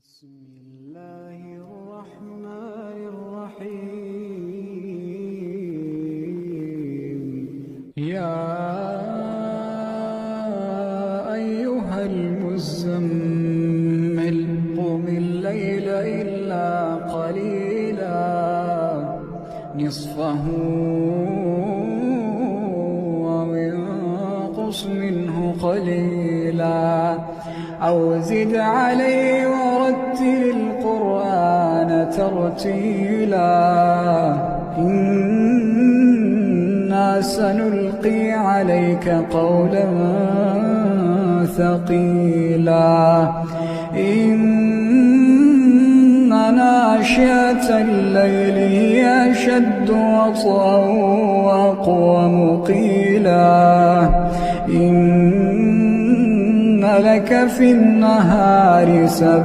بسم الله الرحمن الرحيم. يا أيها المزمل قم الليل إلا قليلا نصفه أو انقص منه قليلا أو زد عليه ورتل القرآن ترتيلا إنا سنلقي عليك قولا ثقيلا إن ناشئة الليل هي أشد وطئا وأقوم قيلا إن لك في النهار سبحا